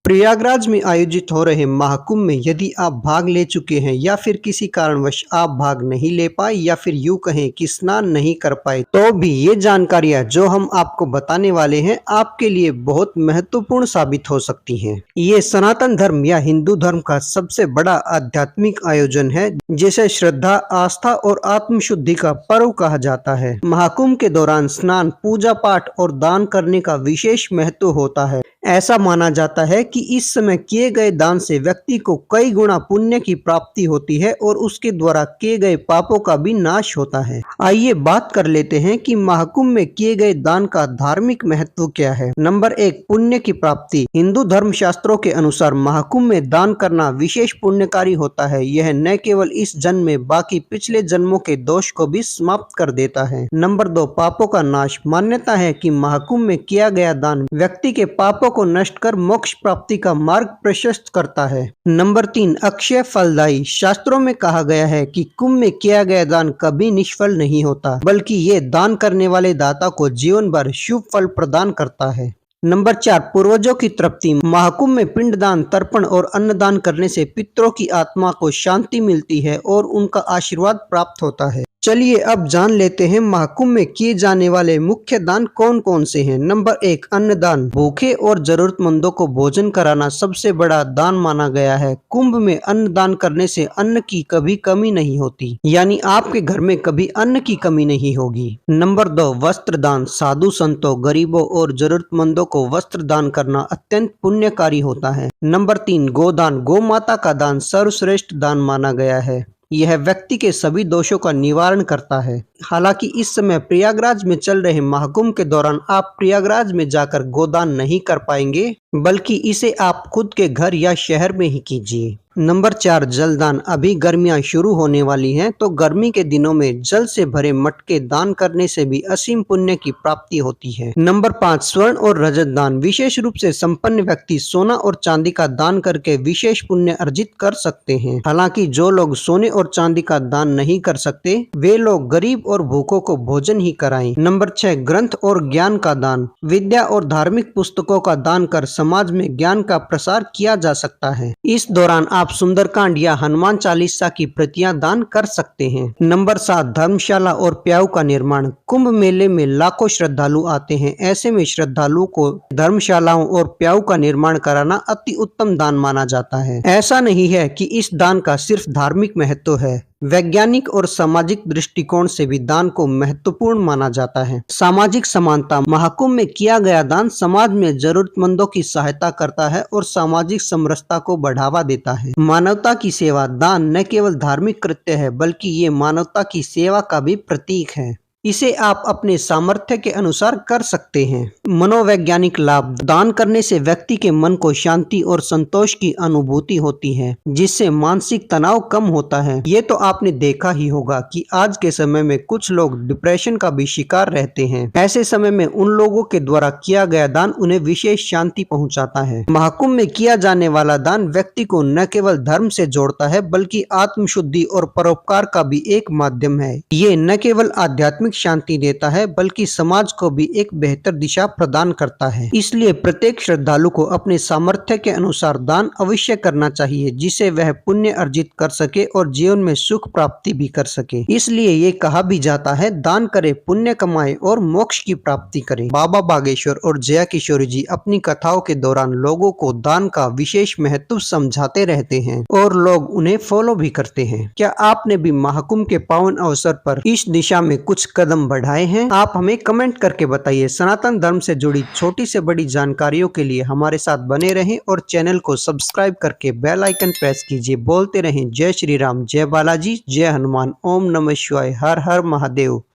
प्रयागराज में आयोजित हो रहे महाकुंभ में यदि आप भाग ले चुके हैं या फिर किसी कारणवश आप भाग नहीं ले पाए या फिर यूं कहें कि स्नान नहीं कर पाए, तो भी ये जानकारियां जो हम आपको बताने वाले हैं आपके लिए बहुत महत्वपूर्ण साबित हो सकती हैं। ये सनातन धर्म या हिंदू धर्म का सबसे बड़ा आध्यात्मिक आयोजन है जिसे श्रद्धा, आस्था और आत्मशुद्धि का पर्व कहा जाता है। महाकुंभ के दौरान स्नान, पूजा पाठ और दान करने का विशेष महत्व होता है। ऐसा माना जाता है कि इस समय किए गए दान से व्यक्ति को कई गुना पुण्य की प्राप्ति होती है और उसके द्वारा किए गए पापों का भी नाश होता है। आइए बात कर लेते हैं कि महाकुंभ में किए गए दान का धार्मिक महत्व क्या है। नंबर 1, पुण्य की प्राप्ति। हिंदू धर्म शास्त्रों के अनुसार महाकुंभ में दान करना विशेष पुण्यकारी होता है। यह न केवल इस जन्म में बाकी पिछले जन्मों के दोष को भी समाप्त कर देता है। नंबर 2, पापों का नाश। मान्यता है कि महाकुंभ में किया गया दान व्यक्ति के पापों को नष्ट कर मोक्ष प्राप्ति का मार्ग प्रशस्त करता है। नंबर 3, अक्षय फलदायी। शास्त्रों में कहा गया है कि कुंभ में किया गया दान कभी निष्फल नहीं होता, बल्कि ये दान करने वाले दाता को जीवन भर शुभ फल प्रदान करता है। नंबर 4, पूर्वजों की तृप्ति। महाकुंभ में पिंडदान, तर्पण और अन्नदान करने से पितरों की आत्मा को शांति मिलती है और उनका आशीर्वाद प्राप्त होता है। चलिए अब जान लेते हैं महाकुंभ में किए जाने वाले मुख्य दान कौन कौन से हैं। नंबर 1, अन्नदान। भूखे और जरूरतमंदों को भोजन कराना सबसे बड़ा दान माना गया है। कुंभ में अन्नदान करने से अन्न की कभी कमी नहीं होती, यानी आपके घर में कभी अन्न की कमी नहीं होगी। नंबर 2, वस्त्र दान। साधु संतों, गरीबों और जरूरतमंदों को वस्त्र दान करना अत्यंत पुण्यकारी होता है। नंबर 3, गोदान। गौ माता का दान सर्वश्रेष्ठ दान माना गया है। यह व्यक्ति के सभी दोषों का निवारण करता है। हालांकि इस समय प्रयागराज में चल रहे महाकुंभ के दौरान आप प्रयागराज में जाकर गोदान नहीं कर पाएंगे, बल्कि इसे आप खुद के घर या शहर में ही कीजिए। नंबर 4, जलदान। अभी गर्मियां शुरू होने वाली हैं, तो गर्मी के दिनों में जल से भरे मटके दान करने से भी असीम पुण्य की प्राप्ति होती है। नंबर 5, स्वर्ण और रजत दान। विशेष रूप से संपन्न व्यक्ति सोना और चांदी का दान करके विशेष पुण्य अर्जित कर सकते हैं। हालांकि जो लोग सोने और चांदी का दान नहीं कर सकते, वे लोग गरीब और भूखों को भोजन ही कराएं। नंबर 6, ग्रंथ और ज्ञान का दान। विद्या और धार्मिक पुस्तकों का दान कर समाज में ज्ञान का प्रसार किया जा सकता है। इस दौरान आप सुंदरकांड या हनुमान चालीसा की प्रतियां दान कर सकते हैं। नंबर 7, धर्मशाला और प्याऊ का निर्माण। कुंभ मेले में लाखों श्रद्धालु आते हैं। ऐसे में श्रद्धालुओं को धर्मशालाओं और प्याऊ का निर्माण कराना अति उत्तम दान माना जाता है। ऐसा नहीं है कि इस दान का सिर्फ धार्मिक महत्व है, वैज्ञानिक और सामाजिक दृष्टिकोण से भी दान को महत्वपूर्ण माना जाता है। सामाजिक समानता। महाकुंभ में किया गया दान समाज में जरूरतमंदों की सहायता करता है और सामाजिक समरसता को बढ़ावा देता है। मानवता की सेवा। दान न केवल धार्मिक कृत्य है, बल्कि ये मानवता की सेवा का भी प्रतीक है। इसे आप अपने सामर्थ्य के अनुसार कर सकते हैं। मनोवैज्ञानिक लाभ। दान करने से व्यक्ति के मन को शांति और संतोष की अनुभूति होती है, जिससे मानसिक तनाव कम होता है। ये तो आपने देखा ही होगा कि आज के समय में कुछ लोग डिप्रेशन का भी शिकार रहते हैं। ऐसे समय में उन लोगों के द्वारा किया गया दान उन्हें विशेष शांति पहुंचाता है। महाकुंभ में किया जाने वाला दान व्यक्ति को न केवल धर्म से जोड़ता है, बल्कि आत्मशुद्धि और परोपकार का भी एक माध्यम है। ये न केवल आध्यात्मिक शांति देता है, बल्कि समाज को भी एक बेहतर दिशा प्रदान करता है। इसलिए प्रत्येक श्रद्धालु को अपने सामर्थ्य के अनुसार दान अवश्य करना चाहिए, जिसे वह पुण्य अर्जित कर सके और जीवन में सुख प्राप्ति भी कर सके। इसलिए ये कहा भी जाता है, दान करे, पुण्य कमाए और मोक्ष की प्राप्ति करे। बाबा बागेश्वर और जया किशोरी जी अपनी कथाओं के दौरान लोगों को दान का विशेष महत्व समझाते रहते हैं और लोग उन्हें फॉलो भी करते हैं। क्या आपने भी महाकुंभ के पावन अवसर पर इस दिशा में कुछ कदम बढ़ाए हैं? आप हमें कमेंट करके बताइए। सनातन धर्म से जुड़ी छोटी से बड़ी जानकारियों के लिए हमारे साथ बने रहें और चैनल को सब्सक्राइब करके बेल आइकन प्रेस कीजिए। बोलते रहें जय श्री राम, जय बालाजी, जय हनुमान, ओम नमः शिवाय, हर हर महादेव।